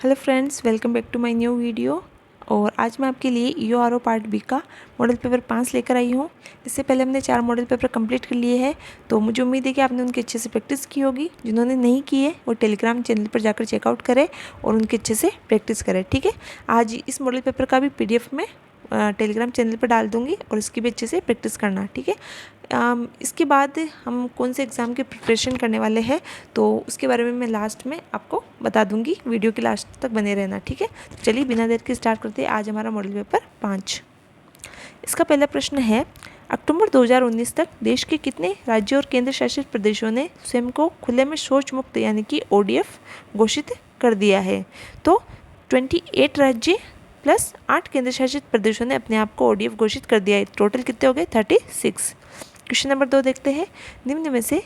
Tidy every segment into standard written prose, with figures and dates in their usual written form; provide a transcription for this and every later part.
Hello friends, welcome back to my new video. और आज मैं आपके लिए EORO पार्ट बी का मॉडल पेपर 5 लेकर आई हूँ। इससे पहले हमने 4 मॉडल पेपर कंप्लीट कर लिए हैं, तो मुझे उम्मीद है कि आपने उनकी अच्छे से प्रैक्टिस की होगी। जिन्होंने नहीं की है वो टेलीग्राम चैनल पर जाकर चेकआउट करें और उनकी अच्छे से प्रैक्टिस करें। ठीक है, आज इस मॉडल पेपर का भी PDF में टेलीग्राम चैनल पर डाल दूँगी और इसकी भी अच्छे से प्रैक्टिस करना। ठीक है, इसके बाद हम कौन से एग्ज़ाम की प्रिपरेशन करने वाले हैं तो उसके बारे में मैं लास्ट में आपको बता दूंगी। वीडियो के लास्ट तक बने रहना। ठीक है, तो चलिए बिना देर के स्टार्ट करते हैं आज हमारा मॉडल पेपर 5। इसका पहला प्रश्न है, अक्टूबर 2019 तक देश के कितने राज्यों और केंद्र शासित प्रदेशों ने स्वयं को खुले में शौच मुक्त यानी कि ODF घोषित कर दिया है? तो 28 राज्य प्लस 8 केंद्र शासित प्रदेशों ने अपने आप को ODF घोषित कर दिया है। टोटल कितने हो गए? 36। क्वेश्चन नंबर 2 देखते हैं, निम्न में से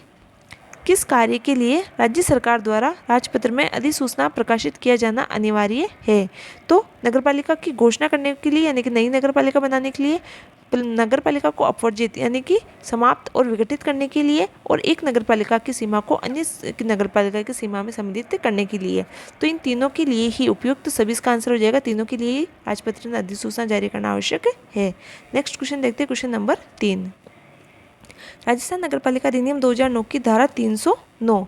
किस कार्य के लिए राज्य सरकार द्वारा राजपत्र में अधिसूचना प्रकाशित किया जाना अनिवार्य है? तो नगरपालिका की घोषणा करने के लिए यानी कि नई नगरपालिका बनाने के लिए, नगरपालिका को अपवर्जित यानी कि समाप्त और विघटित करने के लिए, और एक नगरपालिका की सीमा को अन्य नगरपालिका की सीमा में सम्मिलित करने के लिए। तो इन तीनों के लिए ही उपयुक्त सभी इसका आंसर हो जाएगा। तीनों के लिए ही राजपत्र में अधिसूचना जारी करना आवश्यक है। नेक्स्ट क्वेश्चन देखते हैं, क्वेश्चन नंबर 3। राजस्थान नगरपालिका अधिनियम 2009 की धारा 309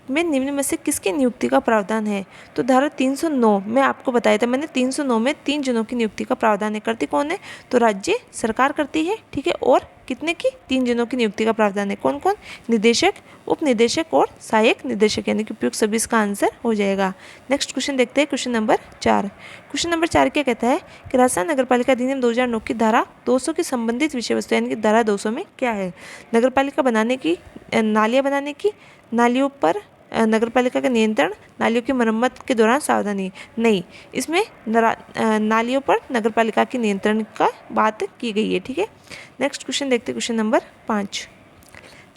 में निम्न में से किसकी नियुक्ति का प्रावधान है? तो धारा 309 में आपको बताया था मैंने, 309 में 3 जनों की नियुक्ति का प्रावधान है। करती कौन है? तो राज्य सरकार करती है। ठीक है, और कितने की? 3 जनों की नियुक्ति का प्रावधान है। कौन कौन? निदेशक, उप निदेशक और सहायक निदेशक, यानी कि उपयुक्त सभी इसका आंसर हो जाएगा। नेक्स्ट क्वेश्चन देखते हैं, क्वेश्चन नंबर 4। क्वेश्चन नंबर 4 क्या कहता है कि राजस्थान नगरपालिका अधिनियम 2009 की धारा 200 की संबंधित विषय वस्तु यानी कि धारा 200 में क्या है? नगरपालिका बनाने की, नालियाँ बनाने की, नालियों पर नगरपालिका का नियंत्रण, नालियों की मरम्मत के दौरान सावधानी। नहीं, इसमें नालियों पर नगरपालिका के नियंत्रण का बात की गई है। ठीक है, नेक्स्ट क्वेश्चन देखते हैं, क्वेश्चन नंबर 5।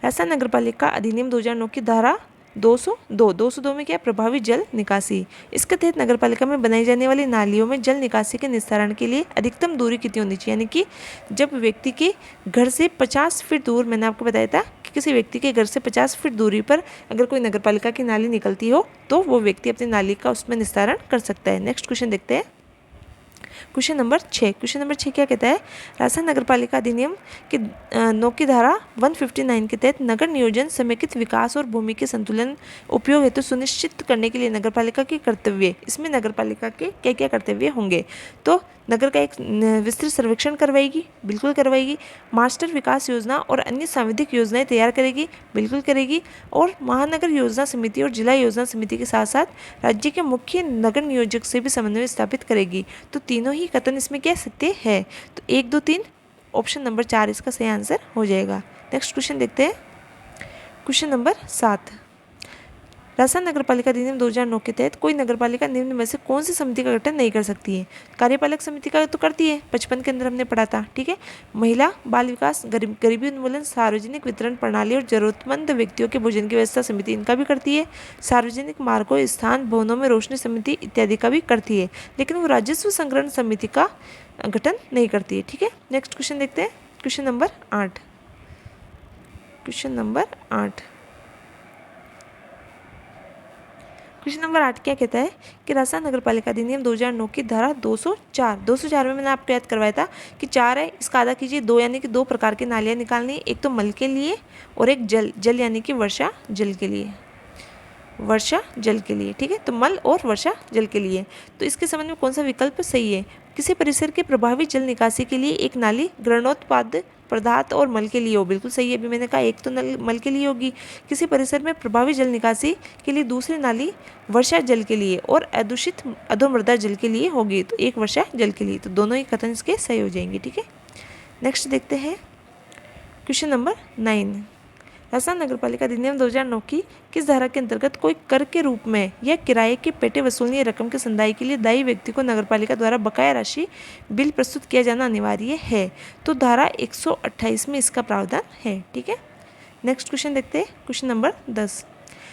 राजस्थान नगरपालिका अधिनियम 2009 की धारा 202 में क्या? प्रभावी जल निकासी। इसके तहत नगरपालिका में बनाई जाने वाली नालियों में जल निकासी के निस्तारण के लिए अधिकतम दूरी कितनी होनी चाहिए? यानी कि जब व्यक्ति के घर से 50 फीट दूर, मैंने आपको बताया था कि किसी व्यक्ति के घर से 50 फीट दूरी पर अगर कोई नगरपालिका की नाली निकलती हो तो वो व्यक्ति अपनी नाली का उसमें निस्तारण कर सकता है। नेक्स्ट क्वेश्चन देखते हैं, क्वेश्चन नंबर 6। क्वेश्चन नंबर 6 क्या कहता है? राजस्थान नगरपालिका अधिनियम के 9 की धारा 159 के तहत नगर नियोजन, समेकित विकास और भूमि के संतुलन उपयोग हेतु सुनिश्चित करने के लिए नगरपालिका के कर्तव्य। इसमें नगरपालिका के क्या क्या कर्तव्य होंगे? तो नगर का एक विस्तृत सर्वेक्षण करवाएगी, बिल्कुल करवाएगी। मास्टर विकास योजना और अन्य सांविधिक योजनाएं तैयार करेगी, बिल्कुल करेगी। और महानगर योजना समिति और जिला योजना समिति के साथ साथ राज्य के मुख्य नगर नियोजक से भी समन्वय स्थापित करेगी। तो तीनों ही कथन इसमें क्या सत्य है? तो 1, 2, 3 ऑप्शन नंबर 4 इसका सही आंसर हो जाएगा। नेक्स्ट क्वेश्चन देखते हैं, क्वेश्चन नंबर 7। राजस्थान नगरपालिका अधिनियम 2009 के तहत कोई नगरपालिका निम्न में से कौन सी समिति का गठन नहीं कर सकती है? कार्यपालक समिति का तो करती है, 55 के अंदर हमने पढ़ा था। ठीक है, महिला बाल विकास, गरीबी उन्मूलन, सार्वजनिक वितरण प्रणाली और जरूरतमंद व्यक्तियों के भोजन की व्यवस्था समिति इनका भी करती है। सार्वजनिक मार्गों, स्थान, भवनों में रोशनी समिति इत्यादि का भी करती है, लेकिन वो राजस्व संग्रहण समिति का गठन नहीं करती है। ठीक है, नेक्स्ट क्वेश्चन देखते हैं, question number 8। Question number 8 question number 8 क्या कहता है कि राजस्थान नगरपालिका अधिनियम 2009 की धारा 204 में मैंने आपको याद करवाया था कि 4 है, इसका आधा कीजिए 2, यानी कि 2 प्रकार की नालियाँ निकालनी है। एक तो मल के लिए और एक जल यानी कि वर्षा जल के लिए, वर्षा जल के लिए। ठीक है, तो मल और वर्षा जल के लिए। तो इसके संबंध में कौन सा विकल्प सही है? किसी परिसर के प्रभावी जल निकासी के लिए एक नाली ग्रहणोत्पाद पदार्थ और मल के लिए हो, बिल्कुल सही है। अभी मैंने कहा एक तो मल के लिए होगी। किसी परिसर में प्रभावी जल निकासी के लिए दूसरी नाली वर्षा जल के लिए और अदूषित अधोमृदा जल के लिए होगी, तो एक वर्षा जल के लिए। तो दोनों ही कथन इसके सही हो जाएंगे। ठीक है, नेक्स्ट देखते हैं, क्वेश्चन नंबर 9। राजस्थान नगरपालिका अधिनियम 2009 की किस धारा के अंतर्गत कोई कर के रूप में या किराए के पेटे वसूलनीय रकम के संदाय के लिए दायी व्यक्ति को नगरपालिका द्वारा बकाया राशि बिल प्रस्तुत किया जाना अनिवार्य है? तो धारा 128 में इसका प्रावधान है। ठीक है, नेक्स्ट क्वेश्चन देखते हैं, क्वेश्चन नंबर 10।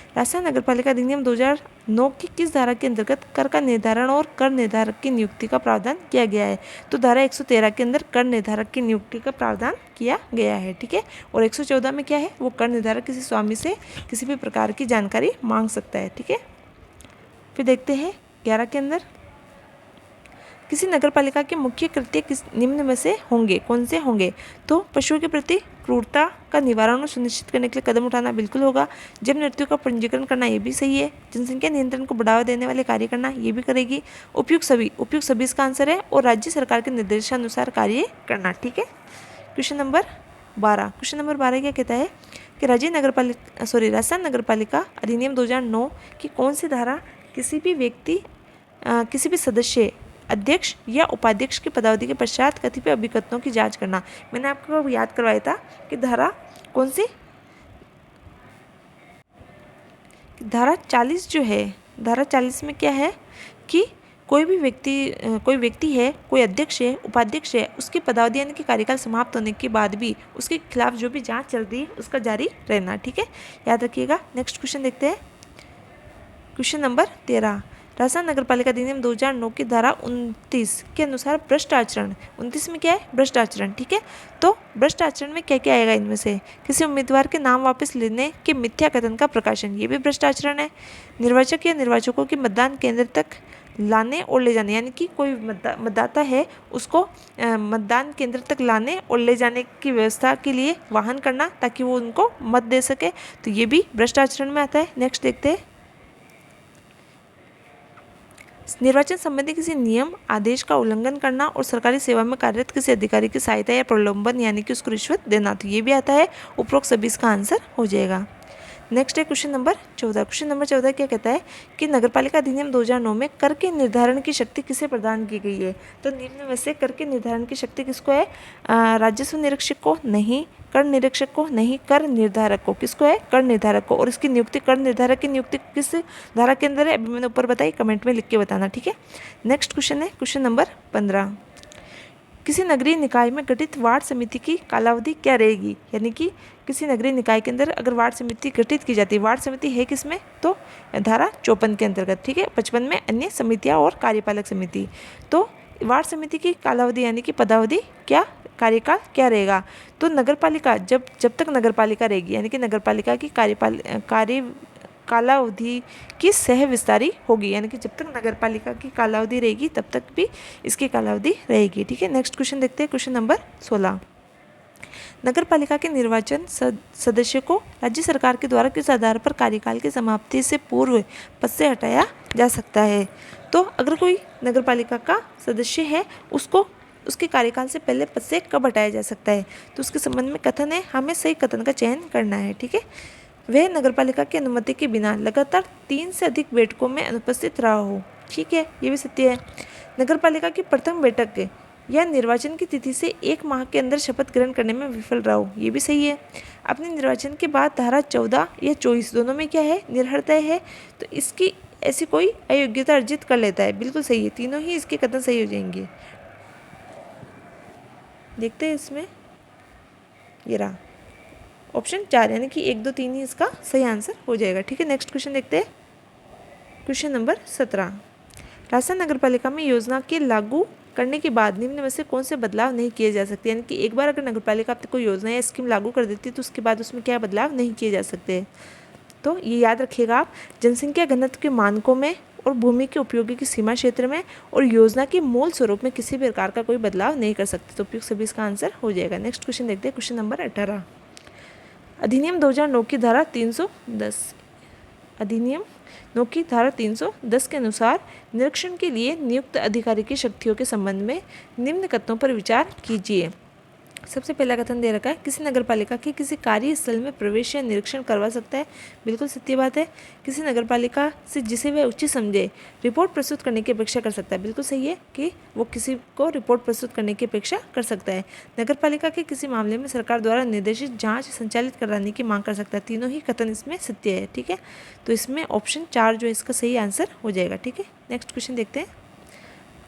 राजस्थान नगरपालिका अधिनियम 2009 की किस धारा के अंतर्गत कर का निर्धारण और कर निर्धारक की नियुक्ति का प्रावधान किया गया है? तो धारा 113 के अंदर कर निर्धारक की नियुक्ति का प्रावधान किया गया है। ठीक है, और 114 में क्या है? वो कर निर्धारक किसी स्वामी से किसी भी प्रकार की जानकारी मांग सकता है। ठीक है, फिर देखते हैं 11 के अंदर किसी नगरपालिका के मुख्य कृत्य किस निम्न में से होंगे, कौन से होंगे? तो पशुओं के प्रति क्रूरता का निवारण सुनिश्चित करने के लिए कदम उठाना बिल्कुल होगा। जब मृत्यु का पंजीकरण करना ये भी सही है। जनसंख्या नियंत्रण को बढ़ावा देने वाले कार्य करना ये भी करेगी। उपयुक्त सभी इसका आंसर है। और राज्य सरकार के निर्देशानुसार कार्य करना। ठीक है। क्वेश्चन नंबर 12 क्या कहता है कि राजस्थान नगरपालिका अधिनियम 2009 की कौन सी धारा किसी भी सदस्य, अध्यक्ष या उपाध्यक्ष की पदावधि के पश्चात कतिपय अभिकथनों की जांच करना। मैंने आपको याद करवाया था कि धारा कौन सी, धारा 40 जो है, धारा 40 में क्या है कि कोई व्यक्ति है, कोई अध्यक्ष है, उपाध्यक्ष है, उसकी पदावधि यानी कि कार्यकाल समाप्त होने के बाद भी उसके खिलाफ जो भी जांच चल रही है उसका जारी रहना। ठीक है, याद रखिएगा। नेक्स्ट क्वेश्चन देखते हैं। क्वेश्चन नंबर 13, राजस्थान नगरपालिका अधिनियम 2009 की धारा 29 के अनुसार भ्रष्ट आचरण, 29 में क्या है? भ्रष्ट आचरण। ठीक है, तो भ्रष्ट आचरण में क्या क्या आएगा इनमें से? किसी उम्मीदवार के नाम वापस लेने के मिथ्या कथन का प्रकाशन, ये भी भ्रष्ट आचरण है। निर्वाचक या निर्वाचकों के मतदान केंद्र तक लाने और ले जाने, यानी कि कोई मतदाता है उसको मतदान केंद्र तक लाने और ले जाने की व्यवस्था के लिए वाहन करना ताकि वो उनको मत दे सके, तो ये भी भ्रष्ट आचरण में आता है। नेक्स्ट देखते हैं। निर्वाचन संबंधी किसी नियम आदेश का उल्लंघन करना और सरकारी सेवा में कार्यरत किसी अधिकारी की सहायता या प्रलोभन यानी कि उसको रिश्वत देना, तो ये भी आता है। उपरोक्त सभी इसका आंसर हो जाएगा। नेक्स्ट है क्वेश्चन नंबर 14। क्वेश्चन नंबर 14 क्या कहता है कि नगरपालिका अधिनियम 2009 में कर के निर्धारण की शक्ति किसे प्रदान की गई है? तो निम्न में से कर के निर्धारण की शक्ति किसको है? राजस्व निरीक्षक को नहीं, कर निरीक्षक को नहीं, कर निर्धारक को। किसको है? कर निर्धारक को। और इसकी नियुक्ति, कर निर्धारक की नियुक्ति किस धारा के अंदर है? अभी मैंने ऊपर बताई, कमेंट में लिख के बताना। ठीक है। नेक्स्ट क्वेश्चन है क्वेश्चन नंबर 15। किसी नगरीय निकाय में गठित वार्ड समिति की कालावधि क्या रहेगी? यानी कि किसी नगरीय निकाय के अंदर अगर वार्ड समिति गठित की जाती है, वार्ड समिति है किसमें? तो धारा 54 के अंतर्गत। ठीक है। 55 में अन्य समितियां और कार्यपालक समिति। तो वार्ड समिति की कालावधि यानी कि पदावधि क्या, कार्यकाल क्या रहेगा? तो नगरपालिका जब तक नगरपालिका रहेगी यानी कि नगरपालिका की कालावधि की सह विस्तारी होगी, यानी कि जब तक नगरपालिका की कालावधि रहेगी तब तक भी इसकी कालावधि रहेगी। ठीक है। नेक्स्ट क्वेश्चन देखते हैं। Question number 16। नगरपालिका के निर्वाचन सदस्य को राज्य सरकार के द्वारा किस आधार पर कार्यकाल की समाप्ति से पूर्व पद से हटाया जा सकता है? तो अगर कोई नगरपालिका का सदस्य है उसको उसके कार्यकाल से पहले पद से कब हटाया जा सकता है? तो उसके संबंध में कथन है, हमें सही कथन का चयन करना है। ठीक है। वह नगरपालिका की अनुमति के बिना लगातार 3 से अधिक बैठकों में अनुपस्थित रहा हो। ठीक है, ये भी सत्य है। नगरपालिका की प्रथम बैठक या निर्वाचन की तिथि से 1 माह के अंदर शपथ ग्रहण करने में विफल रहा हो, ये भी सही है। अपने निर्वाचन के बाद धारा 14 या 24 दोनों में क्या है? निर्हरता है, तो इसकी ऐसी कोई अयोग्यता अर्जित कर लेता है, बिल्कुल सही है। तीनों ही इसके कथन सही हो जाएंगे। देखते हैं इसमें, ये रहा ऑप्शन 4 यानी कि 1, 2, 3 ही इसका सही आंसर हो जाएगा। ठीक है। नेक्स्ट क्वेश्चन देखते हैं। Question number 17। राजस्थान नगरपालिका में योजना के लागू करने के बाद निम्न में से कौन से बदलाव नहीं किए जा सकते? यानी कि एक बार अगर नगरपालिका आपको कोई योजना या स्कीम लागू कर देती है तो उसके बाद उसमें क्या बदलाव नहीं किए जा सकते? तो ये याद रखिएगा आप, जनसंख्या घनत्व के मानकों में और भूमि के उपयोगी की सीमा क्षेत्र में और योजना के मूल स्वरूप में किसी भी प्रकार का कोई बदलाव नहीं कर सकते। तो उपयुक्त सभी इसका आंसर हो जाएगा। नेक्स्ट क्वेश्चन देखते हैं। Question number 18। अधिनियम 2009 की धारा 310 के अनुसार निरीक्षण के लिए नियुक्त अधिकारी की शक्तियों के संबंध में निम्न कथनों पर विचार कीजिए। सबसे पहला कथन दे रखा है, किसी नगरपालिका के किसी कार्यस्थल में प्रवेश या निरीक्षण करवा सकता है, बिल्कुल सत्य बात है। किसी नगरपालिका से जिसे वह उचित समझे रिपोर्ट प्रस्तुत करने की अपेक्षा कर सकता है, बिल्कुल सही है कि वो किसी को रिपोर्ट प्रस्तुत करने की अपेक्षा कर सकता है। नगरपालिका के किसी मामले में सरकार द्वारा निर्देशित जाँच संचालित कराने की मांग कर सकता है। तीनों ही कथन इसमें सत्य है। ठीक है, तो इसमें ऑप्शन 4 जो है इसका सही आंसर हो जाएगा। ठीक है। नेक्स्ट क्वेश्चन देखते हैं।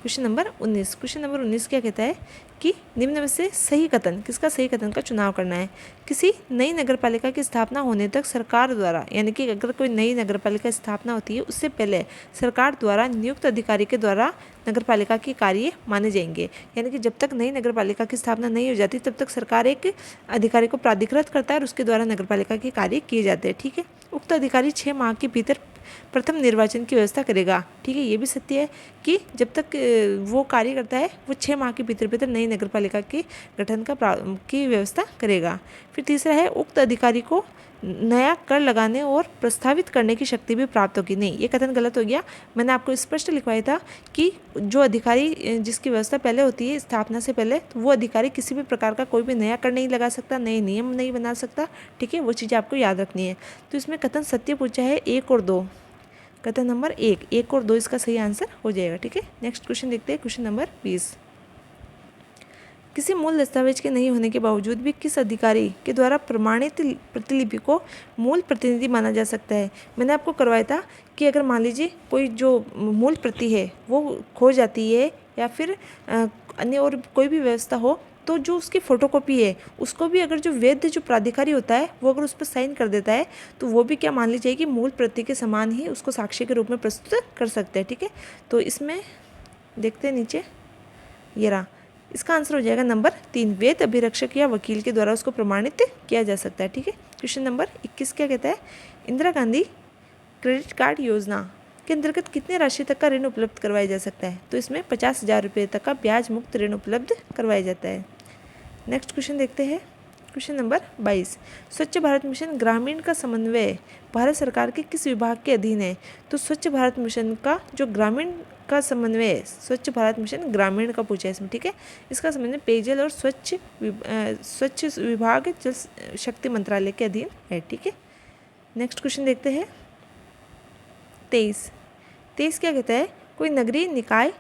Question number 19। क्वेश्चन नंबर 19 क्या कहता है कि निम्न में से सही कथन, किसका सही कथन का चुनाव करना है? किसी नई नगरपालिका की स्थापना होने तक सरकार द्वारा, यानी कि अगर कोई नई नगरपालिका स्थापना होती है उससे पहले सरकार द्वारा नियुक्त अधिकारी के द्वारा नगरपालिका के कार्य माने जाएंगे। यानी कि जब तक नई नगरपालिका की स्थापना नहीं हो जाती तब तक सरकार एक अधिकारी को प्राधिकृत करता है और उसके द्वारा नगरपालिका के कार्य किए जाते हैं। ठीक है। उक्त अधिकारी 6 माह के भीतर प्रथम निर्वाचन की व्यवस्था करेगा। ठीक है, ये भी सत्य है कि जब तक वो कार्य करता है वो 6 माह के भीतर नई नगरपालिका के गठन की व्यवस्था करेगा। फिर तीसरा है उक्त अधिकारी को नया कर लगाने और प्रस्तावित करने की शक्ति भी प्राप्त होगी। नहीं, ये कथन गलत हो गया। मैंने आपको स्पष्ट लिखवाया था कि जो अधिकारी जिसकी व्यवस्था पहले होती है स्थापना से पहले, तो वो अधिकारी किसी भी प्रकार का कोई भी नया कर नहीं लगा सकता, नए नियम नहीं बना सकता। ठीक है, वो चीज़ें आपको याद रखनी है। तो इसमें कथन सत्य पूछा है 1 और 2। कथन नंबर 1 और 2 इसका सही आंसर हो जाएगा। ठीक है, नेक्स्ट क्वेश्चन देखते हैं, क्वेश्चन नंबर 20। किसी मूल दस्तावेज के नहीं होने के बावजूद भी किस अधिकारी के द्वारा प्रमाणित प्रतिलिपि को मूल प्रतिनिधि माना जा सकता है। मैंने आपको करवाया था कि अगर मान लीजिए कोई जो मूल प्रति है वो खो जाती है या फिर अन्य और कोई भी व्यवस्था हो, तो जो उसकी फ़ोटोकॉपी है उसको भी अगर जो वैध जो प्राधिकारी होता है वो अगर उस पर साइन कर देता है तो वो भी क्या मान ली जाएगी, मूल प्रति के समान ही उसको साक्ष्य के रूप में प्रस्तुत कर सकते हैं। ठीक है, तो इसमें देखते हैं नीचे, ये रहा, इसका आंसर हो जाएगा नंबर 3, वेद अभिरक्षक या वकील के द्वारा उसको प्रमाणित किया जा सकता है। ठीक है, क्वेश्चन नंबर 21 क्या कहता है, इंदिरा गांधी क्रेडिट कार्ड योजना के अंतर्गत कितने राशि तक का ऋण उपलब्ध करवाया जा सकता है। तो इसमें 50,000 रुपये तक का ब्याज मुक्त ऋण उपलब्ध करवाया जाता है। नेक्स्ट क्वेश्चन देखते हैं, क्वेश्चन नंबर 22, स्वच्छ भारत मिशन ग्रामीण का समन्वय भारत सरकार के किस विभाग के अधीन है। तो स्वच्छ भारत मिशन का जो ग्रामीण का समन्वय, स्वच्छ भारत मिशन ग्रामीण का पूछा है इसमें। ठीक है, इसका समन्वय पेयजल और स्वच्छ विभाग जल शक्ति मंत्रालय के अधीन है। ठीक है, नेक्स्ट क्वेश्चन देखते हैं 23 क्या कहता है, कोई नगरीय निकाय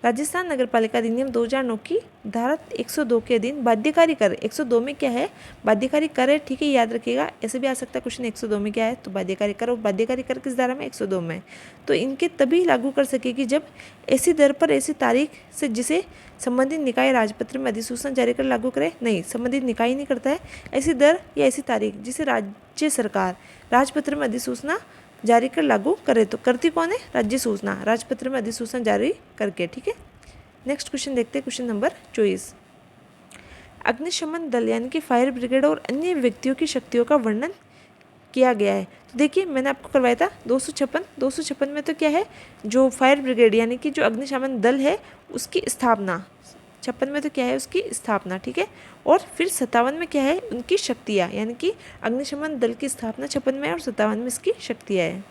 राजस्थान नगरपालिका अधिनियम 2009 की धारा 102 के अधीन बाध्यकारी कर, 102 में क्या है, बाध्यकारी कर है। ठीक है, याद रखिएगा, ऐसे भी आ सकता है क्वेश्चन 102 में क्या है, तो बाध्यकारी कर, और बाध्यकारी कर किस धारा में, 102 में। तो इनके तभी लागू कर सकेगी जब ऐसी दर पर ऐसी तारीख से जिसे संबंधित निकाय राजपत्र में अधिसूचना जारी कर लागू करे। नहीं, संबंधित निकाय नहीं करता है, ऐसी दर या ऐसी तारीख जिसे राज्य सरकार राजपत्र में अधिसूचना जारी कर लागू करे। तो करती कौन है, राज्य सूचना, राजपत्र में अधिसूचना जारी करके। ठीक है, नेक्स्ट क्वेश्चन देखते हैं, क्वेश्चन नंबर 24, अग्निशमन दल यानी कि फायर ब्रिगेड और अन्य व्यक्तियों की शक्तियों का वर्णन किया गया है। तो देखिए मैंने आपको करवाया था 256 में तो क्या है, जो फायर ब्रिगेड यानी कि जो अग्निशमन दल है उसकी स्थापना, 56 में तो क्या है, उसकी स्थापना। ठीक है, और फिर 57 में क्या है, उनकी शक्तियाँ, यानी कि अग्निशमन दल की स्थापना 56 में और 57 में इसकी शक्तियाँ है।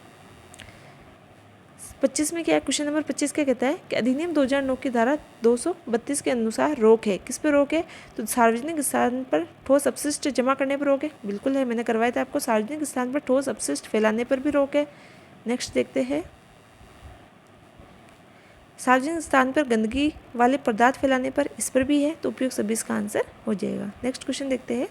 25 में क्या है, क्वेश्चन नंबर 25 क्या कहता है कि अधिनियम 2009 की धारा 232 के अनुसार रोक है, किस पे रोक है, तो सार्वजनिक स्थान पर ठोस अपशिष्ट जमा करने पर रोक है। बिल्कुल है, मैंने करवाया था आपको, सार्वजनिक स्थान पर ठोस अपशिष्ट फैलाने पर भी रोक है। नेक्स्ट देखते हैं, सार्वजनिक स्थान पर गंदगी वाले पदार्थ फैलाने पर, इस पर भी है, तो उपयुक्त सभी इसका आंसर हो जाएगा। नेक्स्ट क्वेश्चन देखते हैं,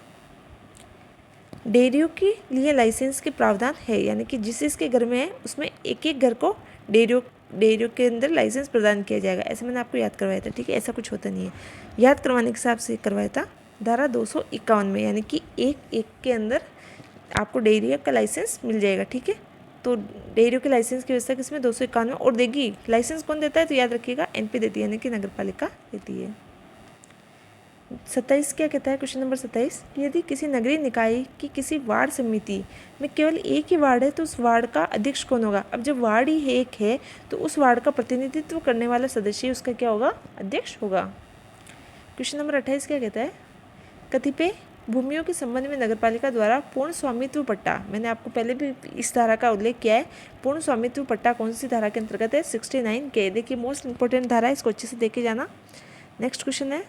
डेयरियों के लिए लाइसेंस के प्रावधान है, यानी कि जिस इसके घर में है उसमें एक एक घर को डेयरियों के अंदर लाइसेंस प्रदान किया जाएगा। ऐसे मैंने आपको याद करवाया था। ठीक है, ऐसा कुछ होता नहीं है, याद करवाने के हिसाब से करवाया था धारा 251 में, यानी कि एक के अंदर आपको डेयरिया का लाइसेंस मिल जाएगा। ठीक है, तो डेयरियों के लाइसेंस की व्यवस्था किसमें, 251 में। और देगी लाइसेंस कौन देता है, तो याद रखिएगा एनपी देती है, यानी कि नगर पालिका देती है। 27 क्या कहता है, क्वेश्चन नंबर 27, यदि किसी नगरीय निकाय की किसी वार्ड समिति में केवल एक ही वार्ड है तो उस वार्ड का अध्यक्ष कौन होगा। अब जब वार्ड ही एक है तो उस वार्ड का प्रतिनिधित्व करने वाला सदस्य उसका क्या होगा, अध्यक्ष होगा। क्वेश्चन नंबर 28 क्या कहता है, कतिपय भूमियों के संबंध में नगरपालिका द्वारा पूर्ण स्वामित्व पट्टा, मैंने आपको पहले भी इस धारा का उल्लेख किया है, पूर्ण स्वामित्व पट्टा कौन सी धारा के अंतर्गत है, 69 के। देखिए मोस्ट इंपॉर्टेंट धारा है, इसको अच्छे से देखे जाना। नेक्स्ट क्वेश्चन है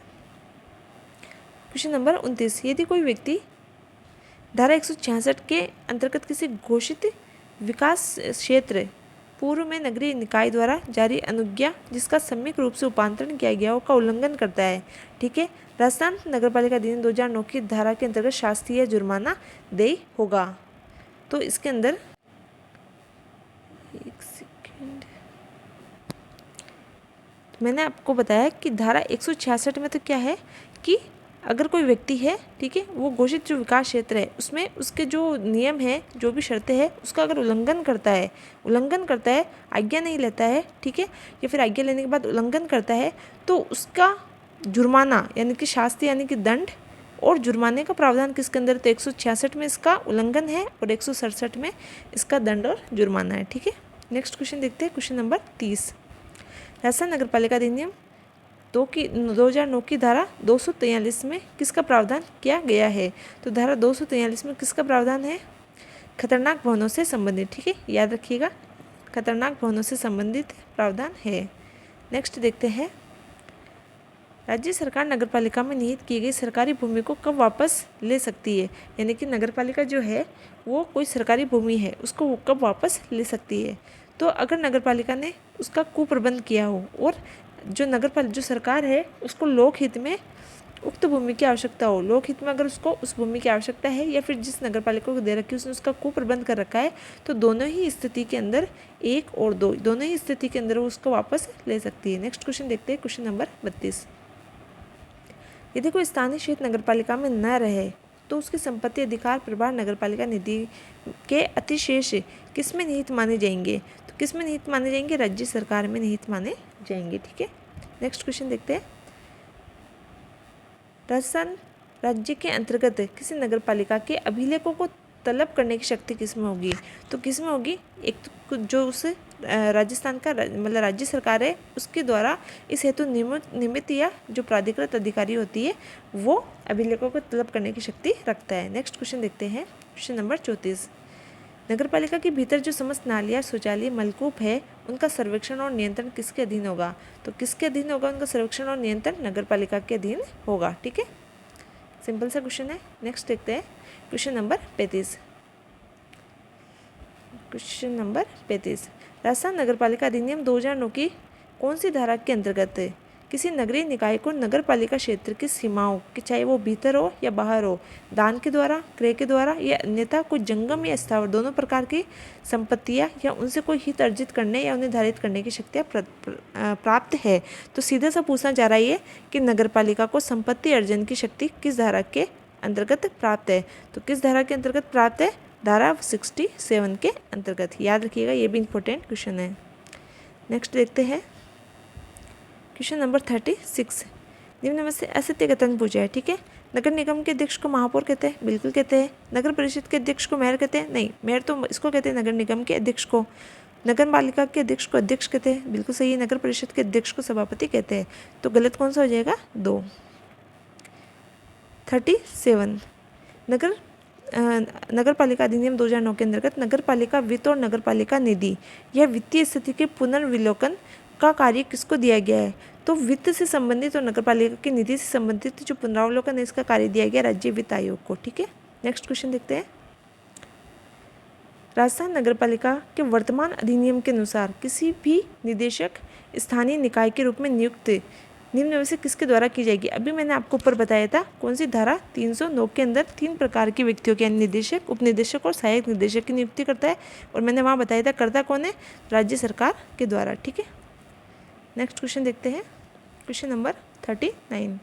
क्वेश्चन नंबर 29, यदि कोई व्यक्ति धारा 166 के अंतर्गत किसी घोषित विकास क्षेत्र पूर्व में नगरीय निकाय द्वारा जारी अनुज्ञा जिसका सम्यक रूप से उपांतरण किया गया हो का उल्लंघन करता है। ठीक है, राजस्थान नगरपालिका अधिनियम 2009 की धारा के अंतर्गत शास्तीय जुर्माना देय होगा। तो इसके अंदर एक सेकेंड, मैंने आपको बताया कि धारा 166 में तो क्या है कि अगर कोई व्यक्ति है, ठीक है, वो घोषित जो विकास क्षेत्र है उसमें उसके जो नियम है, जो भी शर्तें हैं, उसका अगर उल्लंघन करता है, आज्ञा नहीं लेता है, ठीक है, या फिर आज्ञा लेने के बाद उल्लंघन करता है, तो उसका जुर्माना यानी कि शास्ति यानी कि दंड और जुर्माने का प्रावधान किसके अंदर, तो 166 में इसका उल्लंघन है और 167 में इसका दंड और जुर्माना है। ठीक है। नेक्स्ट क्वेश्चन देखते हैं, क्वेश्चन नंबर 30। राजस्थान नगर पालिका अधिनियम 2009 की धारा 243 में किसका प्रावधान किया गया है? तो धारा 243 में किसका प्रावधान है? खतरनाक भवनों से संबंधित, ठीक है, याद रखिएगा, खतरनाक भवनों से संबंधित प्रावधान है। नेक्स्ट देखते हैं, राज्य सरकार नगरपालिका में निहित की गई सरकारी भूमि को कब वापस ले सकती है? यानी कि नगरपालिका जो है वो कोई सरकारी भूमि है, उसको वो कब वापस ले सकती है? तो अगर नगरपालिका ने उसका कुप्रबंध किया हो और जो सरकार है उसको लोकहित में उक्त भूमि की आवश्यकता हो, लोकहित में अगर उसको उस भूमि की आवश्यकता है या फिर जिस नगरपालिका को दे रखी है उसने उसका कुप्रबंध कर रखा है, तो दोनों ही स्थिति के अंदर, 1 और 2 दोनों ही स्थिति के अंदर वो उसको वापस ले सकती है। नेक्स्ट क्वेश्चन देखते हैं, क्वेश्चन नंबर 32। यदि कोई स्थानीय क्षेत्र नगरपालिका में न रहे तो उसकी संपत्ति अधिकार प्रभार नगरपालिका निधि के अतिशेष किस में निहित माने जाएंगे? तो किस में निहित माने जाएंगे? राज्य सरकार में निहित माने जाएंगे, ठीक है। नेक्स्ट क्वेश्चन देखते हैं, राजस्थान राज्य के अंतर्गत किसी नगरपालिका के अभिलेखों को तलब करने की शक्ति किस में होगी? तो किस में होगी? एक तो जो उस राजस्थान का मतलब राज्य सरकार है उसके द्वारा इस हेतु नियमित या जो प्राधिकृत अधिकारी होती है वो अभिलेखों को तलब करने की शक्ति रखता है। नेक्स्ट क्वेश्चन देखते हैं, क्वेश्चन नंबर 34। नगरपालिका के भीतर जो समस्त नालियाँ, शौचालय, नलकूप है उनका सर्वेक्षण और नियंत्रण किसके अधीन होगा? तो किसके अधीन होगा उनका सर्वेक्षण और नियंत्रण? नगरपालिका के अधीन होगा, ठीक है, सिंपल सा क्वेश्चन है। नेक्स्ट देखते हैं, question number 35। Question number 35, Rajasthan नगरपालिका अधिनियम 2009 की कौन सी धारा के अंतर्गत किसी नगरीय निकाय को नगरपालिका क्षेत्र की सीमाओं की, चाहे वो भीतर हो या बाहर हो, दान के द्वारा, क्रय के द्वारा या अन्यथा कोई जंगम या स्थावर दोनों प्रकार की संपत्तियां या उनसे कोई हित अर्जित करने या उन्हें धारित करने की शक्तियाँ प्राप्त है? तो सीधा सा पूछना चाह रहा है कि नगरपालिका को संपत्ति अर्जन की शक्ति किस धारा के अंतर्गत प्राप्त है? तो किस धारा के अंतर्गत प्राप्त है? धारा 67 के अंतर्गत, याद रखिएगा, ये भी इंपॉर्टेंट क्वेश्चन है। नेक्स्ट देखते हैं, क्वेश्चन नंबर 36। निम्न में से असत्य कथन पूछा है, ठीक है। नगर निगम के अध्यक्ष को महापौर कहते हैं, बिल्कुल कहते हैं। नगर परिषद के अध्यक्ष को मेयर कहते हैं, नहीं, मेयर तो इसको कहते हैं नगर निगम के अध्यक्ष को। नगर पालिका के अध्यक्ष को अध्यक्ष कहते हैं, बिल्कुल सही है। नगर परिषद के अध्यक्ष को सभापति कहते हैं, तो गलत कौन सा हो जाएगा? 2। 37। नगर पालिका अधिनियम 2009 के अंतर्गत नगर पालिका वित्त और नगर पालिका निधि यह वित्तीय स्थिति के पुनर्विलोकन का कार्य किसको दिया गया है? तो वित्त से संबंधित और नगर पालिका की निधि से संबंधित जो पुनरावलोकन है इसका कार्य दिया गया राज्य वित्त आयोग को, ठीक है। नेक्स्ट क्वेश्चन देखते हैं, राजस्थान नगर पालिका के वर्तमान अधिनियम के अनुसार किसी भी निदेशक स्थानीय निकाय के रूप में नियुक्त निम्न में से किसके द्वारा की जाएगी? अभी मैंने आपको ऊपर बताया था कौन सी धारा 309 के अंदर 3 प्रकार के व्यक्तियों के, निदेशक, उपनिदेशक और सहायक निदेशक की नियुक्ति करता है, और मैंने वहाँ बताया था करता कौन है? राज्य सरकार के द्वारा, ठीक है। नेक्स्ट क्वेश्चन देखते हैं, क्वेश्चन नंबर 39।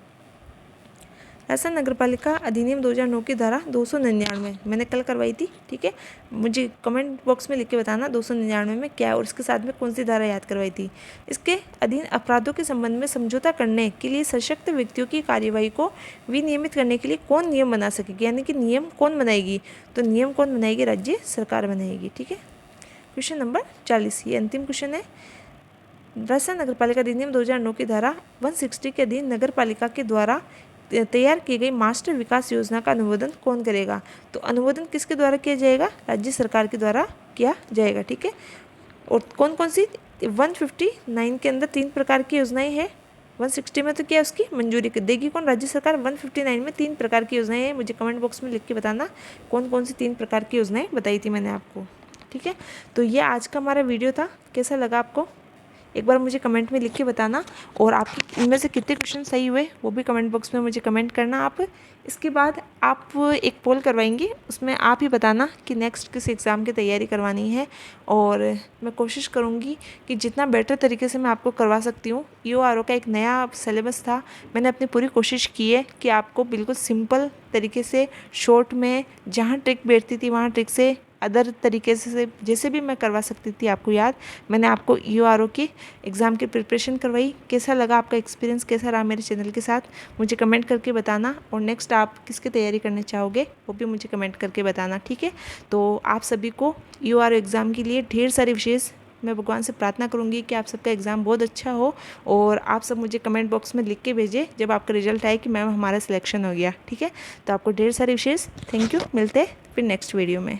राजस्थान नगरपालिका अधिनियम 2009 की धारा 299 मैंने कल करवाई थी, ठीक है। मुझे कमेंट बॉक्स में लिख के बताना 299 में क्या है और इसके साथ में कौन सी धारा याद करवाई थी। इसके अधीन अपराधों के संबंध में समझौता करने के लिए सशक्त व्यक्तियों की कार्यवाही को विनियमित करने के लिए कौन नियम बना सकेगी, यानी कि नियम कौन बनाएगी? तो नियम कौन बनाएगी? राज्य सरकार बनाएगी, ठीक है। क्वेश्चन नंबर 40, ये अंतिम क्वेश्चन है। राजस्थान नगरपालिका अधिनियम 2009 की धारा 160 के अधीन नगर पालिका के द्वारा तैयार की गई मास्टर विकास योजना का अनुमोदन कौन करेगा? तो अनुमोदन किसके द्वारा किया जाएगा? राज्य सरकार के द्वारा किया जाएगा, ठीक है। और कौन कौन सी? 159 के अंदर 3 प्रकार की योजनाएं हैं, 160 में तो क्या उसकी मंजूरी देगी कौन? राज्य सरकार। 159 में 3 प्रकार की योजनाएं हैं, मुझे कमेंट बॉक्स में लिख के बताना कौन कौन सी 3 प्रकार की योजनाएं बताई थी मैंने आपको, ठीक है। तो ये आज का हमारा वीडियो था, कैसा लगा आपको एक बार मुझे कमेंट में लिख के बताना, और आपके इनमें से कितने क्वेश्चन सही हुए वो भी कमेंट बॉक्स में मुझे कमेंट करना आप। इसके बाद आप एक पोल करवाएंगे, उसमें आप ही बताना कि नेक्स्ट किस एग्ज़ाम की तैयारी करवानी है, और मैं कोशिश करूँगी कि जितना बेटर तरीके से मैं आपको करवा सकती हूँ। EORO का एक नया सिलेबस था, मैंने अपनी पूरी कोशिश की है कि आपको बिल्कुल सिंपल तरीके से शॉर्ट में जहाँ ट्रिक बैठती थी वहाँ ट्रिक से अदर तरीके से जैसे भी मैं करवा सकती थी आपको याद, मैंने आपको EORO की एग्ज़ाम की प्रिपरेशन करवाई। कैसा लगा आपका एक्सपीरियंस, कैसा रहा मेरे चैनल के साथ, मुझे कमेंट करके बताना, और नेक्स्ट आप किसकी तैयारी करने चाहोगे वो भी मुझे कमेंट करके बताना, ठीक है। तो आप सभी को EORO एग्ज़ाम के लिए ढेर सारी विशेष मैं भगवान से प्रार्थना करूँगी कि आप सबका एग्ज़ाम बहुत अच्छा हो और आप सब मुझे कमेंट बॉक्स में लिख के भेजें जब आपका रिजल्ट आए कि मैम हमारा सिलेक्शन हो गया। ठीक है, तो आपको ढेर सारे विशेष थैंक यू। मिलते हैं फिर नेक्स्ट वीडियो में।